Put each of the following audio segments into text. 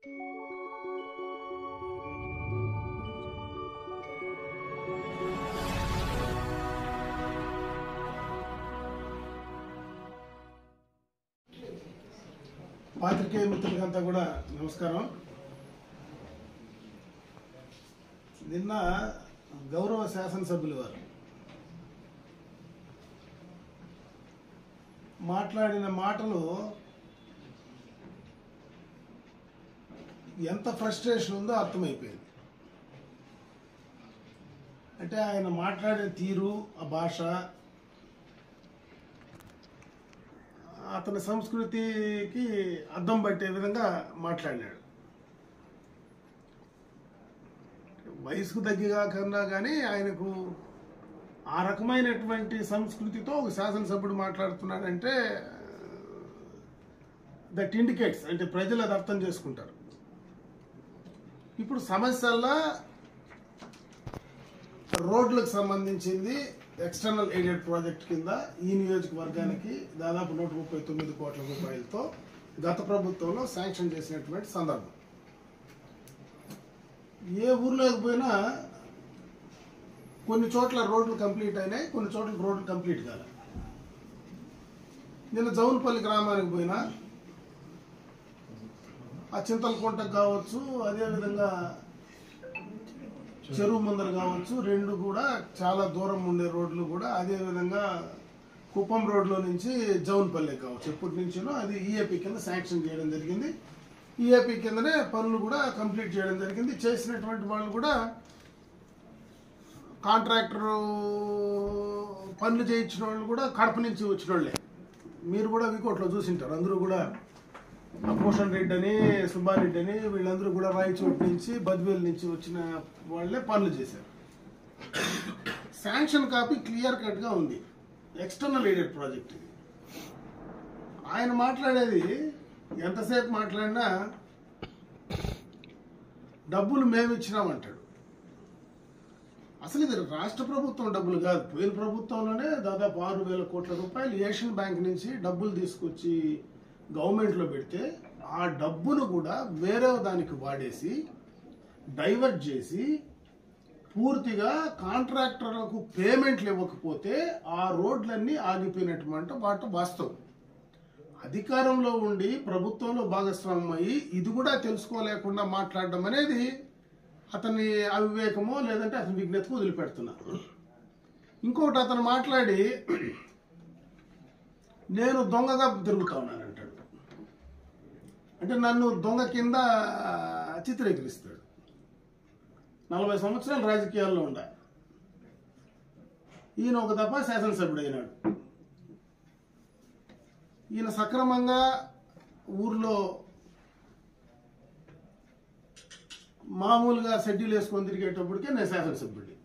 పాత్రికేయ మిత్రులకంతా కూడా నమస్కారం. నిన్న గౌరవ శాసనసభ్యులు వారు మాట్లాడిన మాటలు ఎంత ఫ్రస్ట్రేషన్ ఉందో అర్థమైపోయింది. అంటే ఆయన మాట్లాడే తీరు, ఆ భాష, అతని సంస్కృతికి అద్దం పట్టే విధంగా మాట్లాడినాడు. వయసుకు తగ్గిగా కన్నా కానీ ఆయనకు ఆ రకమైనటువంటి సంస్కృతితో ఒక శాసనసభ్యుడు మాట్లాడుతున్నాడంటే దట్ ఇండికేట్స్, అంటే ప్రజలు అది అర్థం చేసుకుంటారు. ఇప్పుడు సమస్యల్లో రోడ్లకు సంబంధించింది ఎక్స్టర్నల్ ఎయిడెడ్ ప్రాజెక్ట్ కింద ఈ నియోజకవర్గానికి దాదాపు 139 కోట్ల రూపాయలతో గత ప్రభుత్వంలో శాంక్షన్ చేసినటువంటి సందర్భం. ఏ ఊర్లోకి పోయినా కొన్ని చోట్ల రోడ్లు కంప్లీట్ అయినాయి, కొన్ని చోట్ల రోడ్లు కంప్లీట్ కాలే. నిన్న జౌన్పల్లి గ్రామానికి పోయినా ఆ చింతలకుంటకు కావచ్చు, అదేవిధంగా చెరువు ముందర కావచ్చు, రెండు కూడా చాలా దూరం ఉండే రోడ్లు కూడా, అదేవిధంగా కుప్పం రోడ్లో నుంచి జౌన్పల్లి కావచ్చు, ఎప్పటి నుంచినో అది ఈఏపీ కింద శాంక్షన్ చేయడం జరిగింది. ఈఏపీ కిందనే పనులు కూడా కంప్లీట్ చేయడం జరిగింది. చేసినటువంటి వాళ్ళు కూడా కాంట్రాక్టర్ పనులు చేయించిన వాళ్ళు కూడా కడప నుంచి వచ్చిన వాళ్ళే. మీరు కూడా వికోట్లో చూసింటారు. అందరూ కూడా భూషణ్ రెడ్డి అని, సుబ్బారెడ్డి అని, వీళ్ళందరూ కూడా రాయచోటు నుంచి, బద్వేలు నుంచి వచ్చిన వాళ్ళే పనులు చేశారు. శాంక్షన్ కాపీ క్లియర్ కట్గా ఉంది. ఎక్స్టర్నల్ ఎయిడెడ్ ప్రాజెక్ట్ ఇది. ఆయన మాట్లాడేది ఎంతసేపు మాట్లాడినా డబ్బులు మేము ఇచ్చినామంటాడు. అసలు ఇది రాష్ట్ర ప్రభుత్వం డబ్బులు కాదు. పోయిన ప్రభుత్వంలోనే దాదాపు 6,000 కోట్ల రూపాయలు ఏషియన్ బ్యాంక్ నుంచి డబ్బులు తీసుకొచ్చి గవర్నమెంట్లో పెడితే ఆ డబ్బును కూడా వేరే దానికి వాడేసి డైవర్ట్ చేసి పూర్తిగా కాంట్రాక్టర్లకు పేమెంట్లు ఇవ్వకపోతే ఆ రోడ్లన్నీ ఆగిపోయినటువంటి వాటి వాస్తవం. అధికారంలో ఉండి ప్రభుత్వంలో భాగస్వామ్యం అయ్యి ఇది కూడా తెలుసుకోలేకుండా మాట్లాడడం అనేది అతని అవివేకమో లేదంటే అతని విజ్ఞతకు వదిలిపెడుతున్నారు. ఇంకొకటి, అతను మాట్లాడి నేను దొంగగా తిరుగుతా ఉన్నానంటాడు. అంటే నన్ను దొంగ కింద చిత్రీకరిస్తాడు. 40 సంవత్సరాలు రాజకీయాల్లో ఉండాలి. ఈయన ఒక దఫా శాసనసభ్యుడు అయినాడు. ఈయన సక్రమంగా ఊర్లో మామూలుగా షెడ్యూల్ వేసుకొని తిరిగేటప్పటికే నేను శాసనసభ్యుడిని.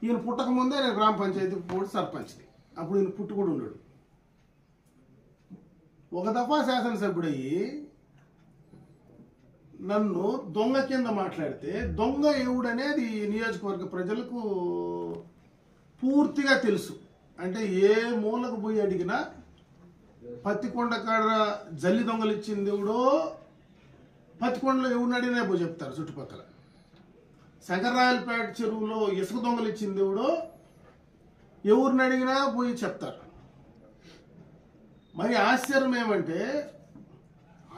ఈయన పుట్టక ముందే నేను గ్రామ పంచాయతీ బోర్డు సర్పంచ్ని. అప్పుడు ఈయన పుట్టు కూడా ఉన్నాడు. ఒక దఫా శాసనసభ్యుడయ్యి నన్ను దొంగ కింద మాట్లాడితే, దొంగ ఎవడనేది ఈ నియోజకవర్గ ప్రజలకు పూర్తిగా తెలుసు. అంటే ఏ మూలకు పోయి అడిగినా పత్తికొండ కాడ జల్లి దొంగలు ఇచ్చింది ఎవడో, పత్తికొండలో ఎవడిని అడిగినా పోయి చెప్తారు. చుట్టుపక్కల శంకర్రాయలపేట చెరువులో ఇసుక దొంగలు ఇచ్చింది ఎవడో ఎవరిని అడిగినా పోయి చెప్తారు. మరి ఆశ్చర్యం ఏమంటే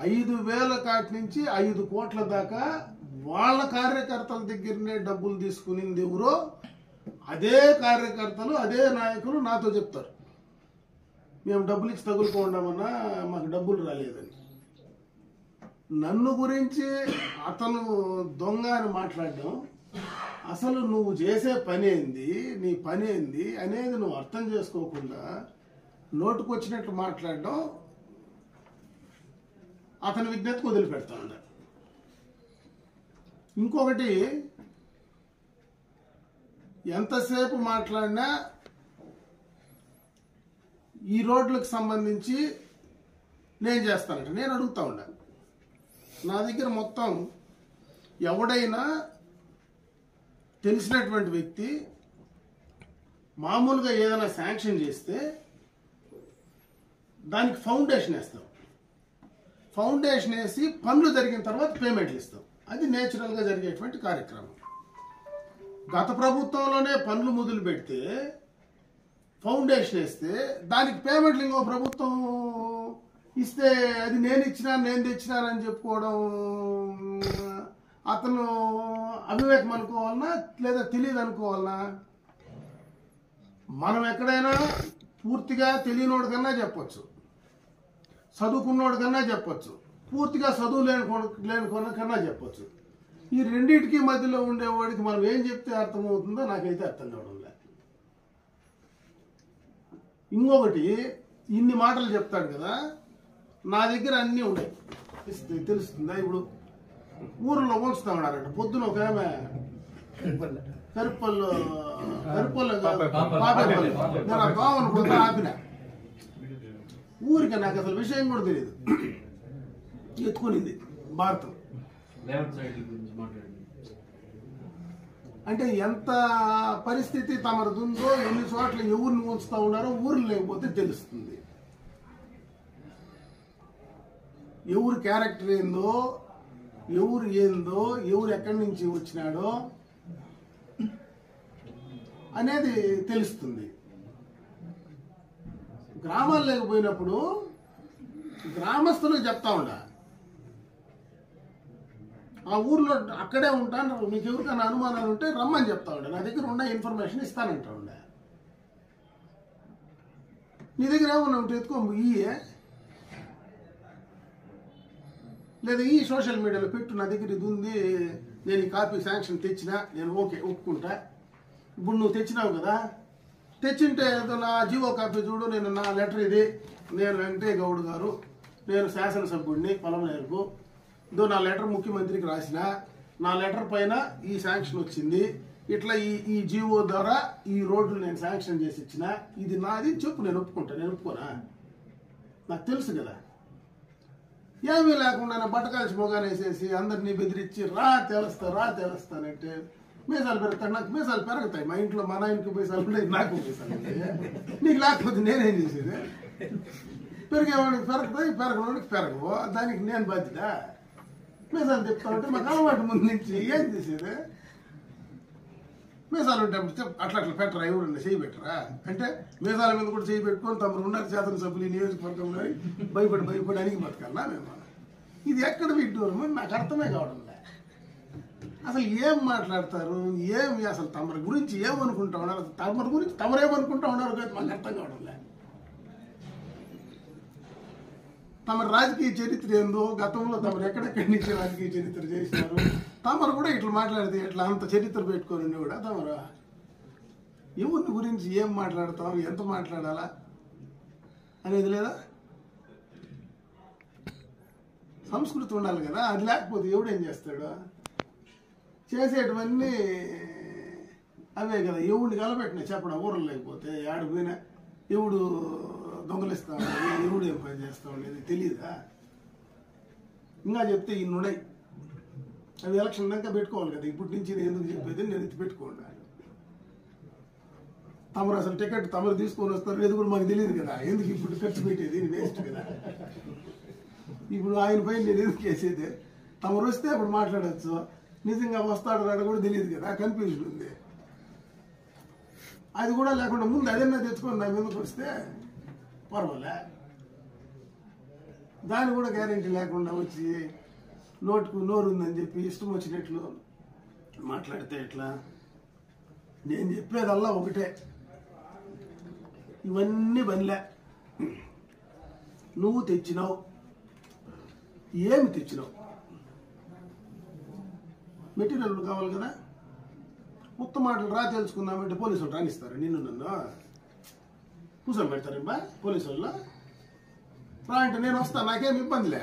5,000 కాటి నుంచి 5 కోట్ల దాకా వాళ్ళ కార్యకర్తల దగ్గరనే డబ్బులు తీసుకునింది ఎవరో అదే కార్యకర్తలు, అదే నాయకులు నాతో చెప్తారు, మేము డబ్బులు ఇచ్చి తగులుకోండామన్నా మాకు డబ్బులు రాలేదని. నన్ను గురించి అతను దొంగ అని మాట్లాడడం, అసలు నువ్వు చేసే పని ఏంది, నీ పని ఏంది అనేది నువ్వు అర్థం చేసుకోకుండా నోటుకొచ్చినట్లు మాట్లాడడం అతని విజ్ఞతకు వదిలిపెడతా ఉన్నారు. ఇంకొకటి, ఎంతసేపు మాట్లాడినా ఈ రోడ్లకు సంబంధించి నేను చేస్తానంటే నేను అడుగుతా ఉన్నాను. నా దగ్గర మొత్తం ఎవడైనా తెలిసినటువంటి వ్యక్తి మామూలుగా ఏదైనా శాంక్షన్ చేస్తే దానికి ఫౌండేషన్ వేస్తాం. ఫౌండేషన్ వేసి పనులు జరిగిన తర్వాత పేమెంట్లు ఇస్తాం. అది నేచురల్గా జరిగేటువంటి కార్యక్రమం. గత ప్రభుత్వంలోనే పనులు మొదలు పెడితే ఫౌండేషన్ వేస్తే దానికి పేమెంట్లు ఇంకో ప్రభుత్వం ఇస్తే అది నేను తెచ్చినానని చెప్పుకోవడం అతను అవివేకం అనుకోవాలనా లేదా తెలియదు అనుకోవాలనా? మనం ఎక్కడైనా పూర్తిగా తెలియనోడు కన్నా చెప్పొచ్చు, చదువుకున్నోడు కన్నా చెప్పొచ్చు, పూర్తిగా చదువు లేని కన్నా చెప్పొచ్చు. ఈ రెండింటికి మధ్యలో ఉండేవాడికి మనం ఏం చెప్తే అర్థమవుతుందో నాకైతే అర్థం కావడం లేదు. ఇంకొకటి, ఇన్ని మాటలు చెప్తాడు కదా, నా దగ్గర అన్నీ ఉన్నాయి తెలుస్తుందా? ఇప్పుడు ఊర్లో ఉంచుతా ఉన్నారంట. పొద్దున ఒక ఆమె కరుపల్లి నేను ఆ బావను పోతా ఆపిన. ఊరికి నాకు అసలు విషయం కూడా తెలియదు. ఎత్తుకునింది భారతం. అంటే ఎంత పరిస్థితి తమరుందో, ఎన్ని చోట్ల ఎవరిని ఉంచుతా ఉన్నారో ఊర్లు లేకపోతే తెలుస్తుంది. ఎవరు క్యారెక్టర్ ఏందో, ఎవరు ఏందో, ఎవరు ఎక్కడి నుంచి వచ్చినాడో అనేది తెలుస్తుంది. గ్రామాలు లేకపోయినప్పుడు గ్రామస్తులకు చెప్తా ఉండ, ఆ ఊర్లో అక్కడే ఉంటాను, మీకు ఎవరికైనా అనుమానాలు ఉంటే రమ్మని చెప్తా ఉండే, నా దగ్గర ఉన్న ఇన్ఫర్మేషన్ ఇస్తానంటా ఉండే. నీ దగ్గర ఏమన్నా ఉంటే ఎత్తుకో ఇయే, లేదా ఈ సోషల్ మీడియాలో పెట్టు, నా దగ్గర ఇది ఉంది, నేను ఈ కాపీ శాంక్షన్ తెచ్చినా, నేను ఓకే ఒప్పుకుంటా. ఇప్పుడు నువ్వు తెచ్చినావు కదా, తెచ్చింటే నా జీవో కాపీ చూడు, నేను నా లెటర్ ఇది, నేను వెంకటే గౌడ్ గారు, నేను శాసనసభ్యుడిని పొలంనేరుకు, ఇదో నా లెటర్ ముఖ్యమంత్రికి రాసిన, నా లెటర్ పైన ఈ శాంక్షన్ వచ్చింది, ఇట్లా ఈ జీవో ద్వారా ఈ రోడ్లు నేను శాంక్షన్ చేసి ఇచ్చిన, ఇది నాది చెప్పు, నేను ఒప్పుకుంటా. నేను ఒప్పుకోనా? నాకు తెలుసు కదా. ఏమీ లేకుండా బట్టకాల్చి మొగాలు వేసేసి అందరినీ బెదిరించి రా తెలుస్తానంటే మీసాలు పెరుగుతాయి. నాకు మీసాలు పెరుగుతాయి. మా ఇంట్లో మా నాయనకి మీసాలు ఉంటాయి, నాకు మీసాలు ఉంటాయి. నీకు లేకపోతే నేనేం చేసేది? పెరిగేవాడికి పెరుగుతాయి, పెరగవాడికి పెరగవు, దానికి నేను బాధ్యత. మీసాలు చెప్తా ఉంటే మాకు అలవాటు ముందు నుంచి ఏం చేసేది? మీసాలు ఉంటే అట్లా పెట్టరా, ఎవరన్నా చేయి పెట్టరా అంటే మీసాల మీద కూడా చేయి పెట్టుకొని తమరు ఉన్నారు శాసనసభ్యులు నియోజకవర్గంలో భయపడి అడిగి బతకాలా మేము? ఇది ఎక్కడ విడ్డూరము నాకు అర్థమే కావడం లే. అసలు ఏం మాట్లాడతారు, ఏమి అసలు తమరి గురించి ఏమనుకుంటా ఉన్నారు, తమరి గురించి తమరేమనుకుంటా ఉన్నారు కదా మాకు అర్థం కావడం లే. తమరి రాజకీయ చరిత్ర ఏందో, గతంలో తమరు ఎక్కడెక్కడి నుంచి రాజకీయ చరిత్ర చేసినారు, తమరు కూడా ఇట్లా మాట్లాడితే ఇట్లా అంత చరిత్ర పెట్టుకొని కూడా తమరు ఎవరిని గురించి ఏం మాట్లాడతాం, ఎంత మాట్లాడాలా అనేది లేదా? సంస్కృతి ఉండాలి కదా, అది లేకపోతే ఎవడేం చేస్తాడు? చేసేటివన్నీ అవే కదా. ఎవడిని కలపెట్టినా చెప్పడం ఊరలు లేకపోతే ఆడికి పోయినా ఎవడు దొంగలిస్తా ఉండేది, ఎవడు ఏం పని చేస్తా ఉండేది తెలియదా? ఇంకా చెప్తే ఇన్ని ఉన్నాయి. అవి ఎలక్షన్ దాకా పెట్టుకోవాలి కదా. ఇప్పటి నుంచి నేను ఎందుకు చెప్పేది, నేను ఎత్తి పెట్టుకోండి. తమరు అసలు టికెట్ తమరు తీసుకొని వస్తారు ఇది కూడా మాకు తెలియదు కదా. ఎందుకు ఇప్పుడు ఖర్చు పెట్టేది, వేస్ట్ కదా. ఇప్పుడు ఆయన పైన నేను ఎందుకు వేసేది? తమరు వస్తే అప్పుడు మాట్లాడచ్చు, నిజంగా వస్తాడు రాడు కూడా తెలియదు కదా, కన్ఫ్యూజన్ ఉంది. అది కూడా లేకుండా ముందు అదన్నా తెచ్చుకొని నా మీదకి వస్తే పర్వాలే. దాని కూడా గ్యారెంటీ లేకుండా వచ్చి నోటుకు నోరు ఉందని చెప్పి ఇష్టం వచ్చినట్లు మాట్లాడితే ఎట్లా? నేను చెప్పేదల్లా ఒకటే, ఇవన్నీ బనిలే. నువ్వు తెచ్చినావు, ఏమి తెచ్చినావు? మెటీరియల్ కావాలి కదా. ఉత్తమ మాటలు రా తెలుసుకుందామంటే పోలీసు వాళ్ళు రానిస్తారు నిన్ను నన్ను కూర్చొని పెడతారు పోలీసు వాళ్ళు రా అంటే నేను వస్తాను, నాకేం ఇబ్బందిలే.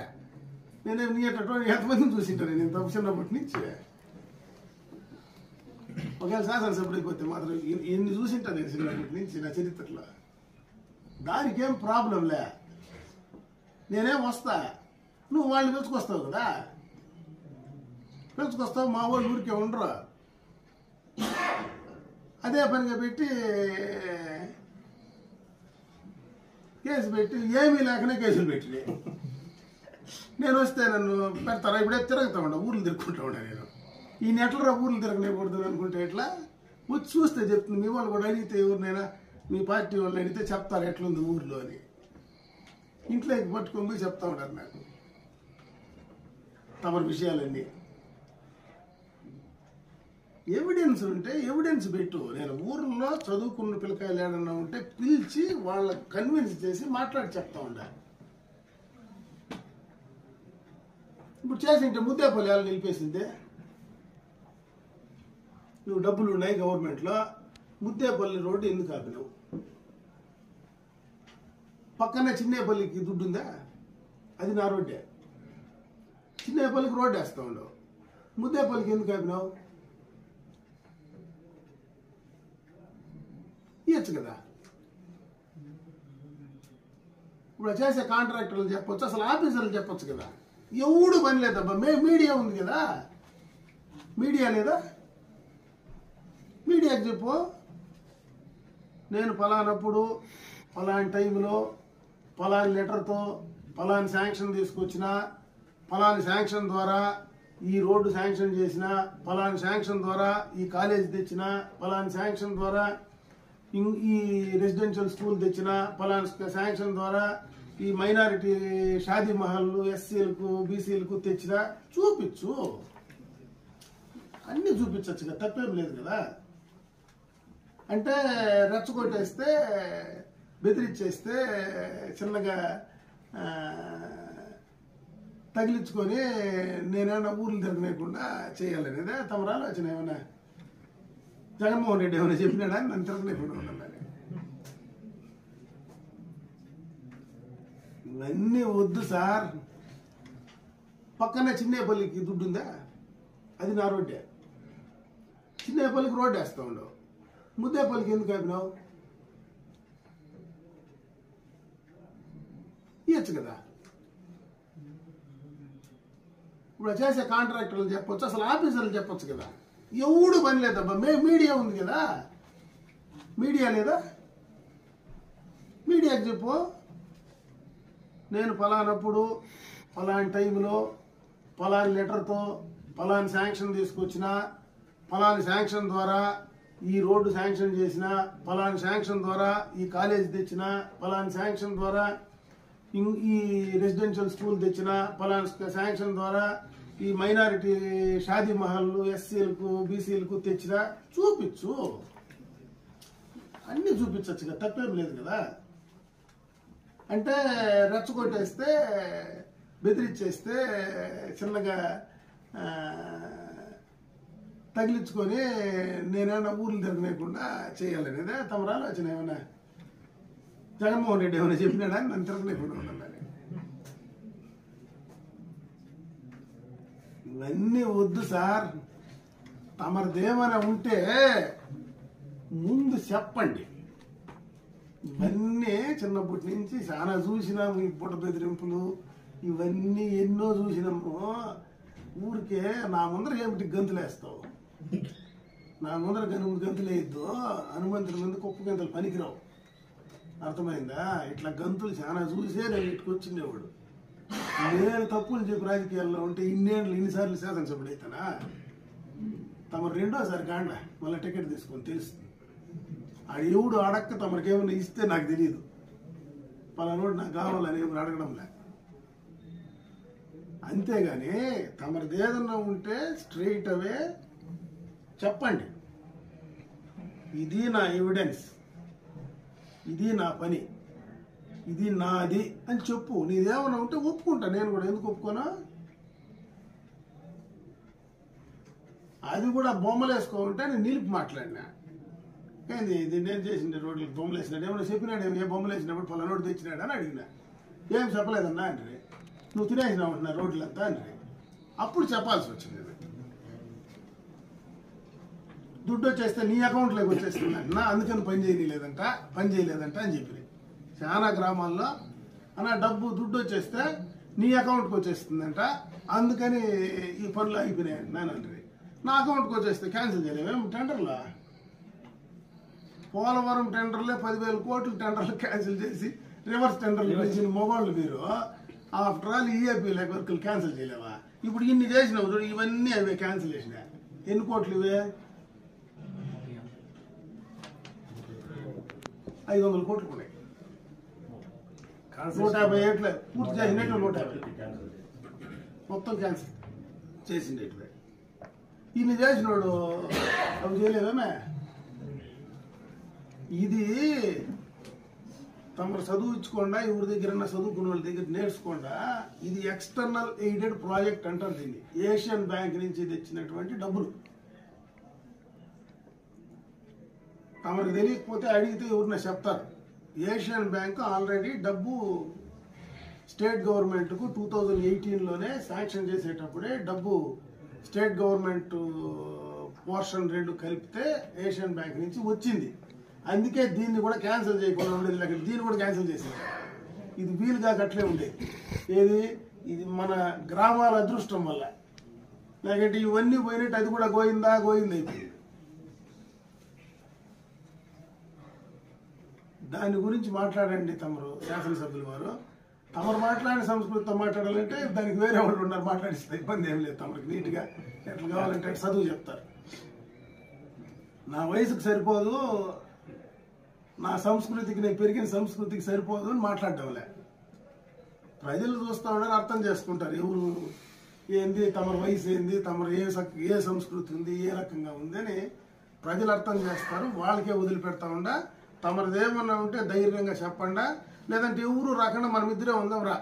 నేనేం నీ ఎంతమందిని చూసింటాను నేను తప్పు చిన్నప్పటి నుంచి. ఒకవేళ శాసనసభ్యుడికి పోతే మాత్రం ఎన్ని చూసింటాను నేను చిన్నప్పటి నుంచి నా చరిత్రలో. దానికి ఏం ప్రాబ్లంలే, నేనేం వస్తా, నువ్వు వాళ్ళని పిలుచుకొస్తావు కదా. పిలుచుకొస్తావు, మా వాళ్ళు ఊరికే ఉండరు. అదే పనిగా పెట్టి కేసు పెట్టి ఏమీ లేకనే కేసులు పెట్టినాయి. నేను వస్తే నన్ను పెడతారా? ఇప్పుడే తిరుగుతా ఉండా, ఊర్లు తిరుగుకుంటా ఉండా నేను. ఈ నెట్లరా ఊర్లు తిరగనేకూడదు అనుకుంటే ఎట్లా? వచ్చి చూస్తే చెప్తుంది. మీ వాళ్ళు కూడా అడిగితే ఎవరినైనా మీ పార్టీ వాళ్ళు అడిగితే చెప్తారు ఎట్లుంది ఊర్లో అని. ఇంట్లోకి పట్టుకొని పోయి చెప్తా ఉంటారు నాకు తమ విషయాలన్నీ. ఎవిడెన్స్ ఉంటే ఎవిడెన్స్ పెట్టు. నేను ఊర్లో చదువుకున్న పిల్లకాయలు ఏడన్నా ఉంటే పిలిచి వాళ్ళకి కన్విన్స్ చేసి మాట్లాడి చెప్తా ఉండాలి. ఇప్పుడు చేసింటే ముద్దేపల్లి వాళ్ళు నిలిపేసిందే. నువ్వు డబ్బులు ఉన్నాయి గవర్నమెంట్లో, ముద్దేపల్లి రోడ్డు ఎందుకు ఆపినావు? పక్కనే చిన్నేపల్లికి దుడ్డు ఉందా? అది నా రోడ్డే. చిన్నేపల్లికి రోడ్డు వేస్తా ఉండవు, ముద్దేపల్లికి ఎందుకు ఆపినావు? ఇవ్వచ్చు కదా. ఇప్పుడు చేసే కాంట్రాక్టర్లు చెప్పొచ్చు, అసలు ఆఫీసర్లు చెప్పొచ్చు కదా. ఎవడు పని లేదబ్బా. మీడియా ఉంది కదా, మీడియా లేదా? మీడియాకి చెప్పు, నేను ఫలానప్పుడు ఫలాని టైంలో ఫలాని లెటర్తో ఫలాని శాంక్షన్ తీసుకొచ్చిన, ఫలాని శాంక్షన్ ద్వారా ఈ రోడ్డు శాంక్షన్ చేసిన, ఫలాని శాంక్షన్ ద్వారా ఈ కాలేజ్ తెచ్చిన, ఫలాని శాంక్షన్ ద్వారా ఈ రెసిడెన్షియల్ స్కూల్ తెచ్చిన, ఫలాని శాంక్షన్ ద్వారా ఈ మైనారిటీ షాదీ మహల్లు ఎస్సీలకు బీసీలకు తెచ్చిన చూపించు. అన్నీ చూపించచ్చు కదా, తప్పేం లేదు కదా. అంటే రెచ్చగొట్టేస్తే బెదిరించేస్తే చిన్నగా తగిలించుకొని నేనేమన్నా ఊర్లు తిరగలేకుండా చేయాలనేదే తమ ఆలోచన. ఏమన్నా జగన్మోహన్ రెడ్డి ఏమైనా చెప్పినాడా నన్ను తిరగలేకుండా ఉండాలని? ఇవన్నీ వద్దు సార్. పక్కనే చిన్నేపల్లికి దుడ్డు ఉందా? అది నా రోడ్డే. చిన్నేపల్లికి రోడ్డు వేస్తా ఉండవు, ముద్దేపల్లికి ఎందుకు ఆపినావు? ఇవ్వచ్చు కదా. ఇప్పుడు చేసే కాంట్రాక్టర్లు చెప్పొచ్చు, అసలు ఆఫీసర్లు చెప్పొచ్చు కదా. ఎవడు పని లేదబ్బా. మీడియా ఉంది కదా, మీడియా లేదా? మీడియాకి చెప్పు, నేను ఫలానప్పుడు ఫలాని టైంలో ఫలాని లెటర్తో ఫలాని శాంక్షన్ తీసుకొచ్చిన, ఫలాని శాంక్షన్ ద్వారా ఈ రోడ్డు శాంక్షన్ చేసిన, ఫలాని శాంక్షన్ ద్వారా ఈ కాలేజ్ తెచ్చిన, ఫలాని శాంక్షన్ ద్వారా ఈ రెసిడెన్షియల్ స్కూల్ తెచ్చిన, ఫలాని శాంక్షన్ ద్వారా ఈ మైనారిటీ షాదీ మహల్లు ఎస్సీలకు బీసీలకు తెచ్చిన చూపించు. అన్నీ చూపించచ్చు కదా, తప్పేం లేదు కదా. అంటే రెచ్చగొట్టేస్తే బెదిరించేస్తే చిన్నగా తగిలించుకొని నేనేమన్నా ఊర్లు తిరగలేకుండా చేయాలనేదే తమ ఆలోచన. ఏమన్నా జగన్మోహన్ రెడ్డి ఏమైనా చెప్పినాడా నన్ను తిరగలేకుండా ఉండాలని? ఇవన్నీ వద్దు సార్. తమరిదేమైనా ఉంటే ముందు చెప్పండి. ఇవన్నీ చిన్నప్పటి నుంచి చాలా చూసినాము. ఈ పుట్ట బెదిరింపులు ఇవన్నీ ఎన్నో చూసినాము. ఊరికే నా ముందర ఏమిటి గంతులు వేస్తావు? నా ముందర గంతులు వేయద్దు. హనుమంతుడి ముందు కుప్ప గంతులు పనికిరావు, అర్థమైందా? ఇట్లా గంతులు చాలా చూసే నేను ఇట్టుకొచ్చిండేవాడు. నేను తప్పులు చెప్పి రాజకీయాల్లో ఉంటే ఇన్నిసార్లు శాసనసభ్యుడు అవుతానా? తమ రెండోసారి కాండ మళ్ళీ టికెట్ తీసుకొని తెలుస్తుంది. ఆడు ఎవడు అడక్క తమకేమైనా ఇస్తే నాకు తెలియదు. పలానోడు నాకు కావాలని ఏమైనా అడగడంలే. అంతేగాని తమరిది ఏదన్నా ఉంటే స్ట్రైట్ అవే చెప్పండి. ఇది నా ఎవిడెన్స్, ఇది నా పని, ఇది నాది అని చెప్పు. నీదేమన్నా ఉంటే ఒప్పుకుంటా. నేను కూడా ఎందుకు ఒప్పుకోనా? అది కూడా బొమ్మలు వేసుకోమంటే నేను నిలిపి మాట్లాడినా. ఏంది ఇది నేను చేసిండే రోడ్లకు బొమ్మలు వేసినాడు? ఏమైనా చెప్పినాడు? ఏ బొమ్మలు వేసినప్పుడు పలానోడు తెచ్చినాడు అని అడిగినా. ఏం చెప్పలేదన్నా అంటే నువ్వు తినేసినావు అంటున్నా రోడ్లంతా అంటే అప్పుడు చెప్పాల్సి వచ్చింది. దుడ్డు వచ్చేస్తే నీ అకౌంట్లోకి వచ్చేస్తుంది అన్న, అందుకని పని చేయలేదంట అని చెప్పి చాలా గ్రామాల్లో అన్న డబ్బు దుడ్డు వచ్చేస్తే నీ అకౌంట్కి వచ్చేస్తుందంట, అందుకని ఈ పనులు అయిపోయినాయి నానంటే. నా అకౌంట్కి వచ్చేస్తే క్యాన్సిల్ చేయలేము. టెండర్లా పోలవరం టెండర్లే 10,000 కోట్లు టెండర్లు క్యాన్సిల్ చేసి రివర్స్ టెండర్లు పెంచిన మొబైల్ మీరు ఆఫ్టర్ ఆల్ ఈఏపీ వర్కులు క్యాన్సిల్ చేయలేవా? ఇప్పుడు ఇన్ని చేసినావు చూడు, ఇవన్నీ అవి క్యాన్సిల్ చేసినా. ఎన్ని కోట్లు ఇవే? 500 కోట్లు ఉన్నాయి. 150 ఏట్లే పూర్తి చేసినట్లు 150 మొత్తం క్యాన్సిల్ చేసిండేటివే. ఇన్ని చేసినాడు అవి చేయలేవేమే. ఇది తమరు చదువుకోకుండా, ఎవరి దగ్గర చదువుకున్న వాళ్ళ దగ్గర నేర్చుకోకుండా, ఇది ఎక్స్టర్నల్ ఎయిడెడ్ ప్రాజెక్ట్ అంటారు దీన్ని. ఏషియన్ బ్యాంక్ నుంచి తెచ్చినటువంటి డబ్బులు. తమకు తెలియకపోతే అడిగితే ఎవరిన చెప్తారు. ఏషియన్ బ్యాంక్ ఆల్రెడీ డబ్బు స్టేట్ గవర్నమెంట్కు 2018లోనే శాంక్షన్ చేసేటప్పుడే డబ్బు స్టేట్ గవర్నమెంట్ పోర్షన్ 2 కలిపితే ఏషియన్ బ్యాంక్ నుంచి వచ్చింది. అందుకే దీన్ని కూడా క్యాన్సిల్ చేయకుండా ఉండేది. లేకపోతే దీన్ని కూడా క్యాన్సిల్ చేసేది. ఇది వీలుగా అట్లే ఉండేది. ఏది? ఇది మన గ్రామాల అదృష్టం వల్ల. లేకపోతే ఇవన్నీ పోయినట్టు అది కూడా గోయిందా అయిపోయింది. దాని గురించి మాట్లాడండి తమరు శాసనసభ్యులు వారు. తమరు మాట్లాడిన సంస్కృతితో మాట్లాడాలంటే దానికి వేరే వాళ్ళు ఉన్నారు, మాట్లాడిస్తే ఇబ్బంది ఏం లేదు. తమరికి నీట్గా ఎట్లా కావాలంటే చదువు చెప్తారు. నా వయసుకు సరిపోదు, నా సంస్కృతికి, నేను పెరిగిన సంస్కృతికి సరిపోదు అని మాట్లాడడంలే. ప్రజలు చూస్తూ ఉన్నారు, అర్థం చేసుకుంటారు. ఎవరు ఏంది, తమరి వయసు ఏంది, తమరు ఏ సంస్కృతి ఉంది, ఏ రకంగా ఉంది అని ప్రజలు అర్థం చేస్తారు. వాళ్ళకే వదిలిపెడతా ఉండా. తమరిదేమన్నా ఉంటే ధైర్యంగా చెప్పండా, లేదంటే ఎవరు రాకుండా మనమిద్దరే ఉందాం రా.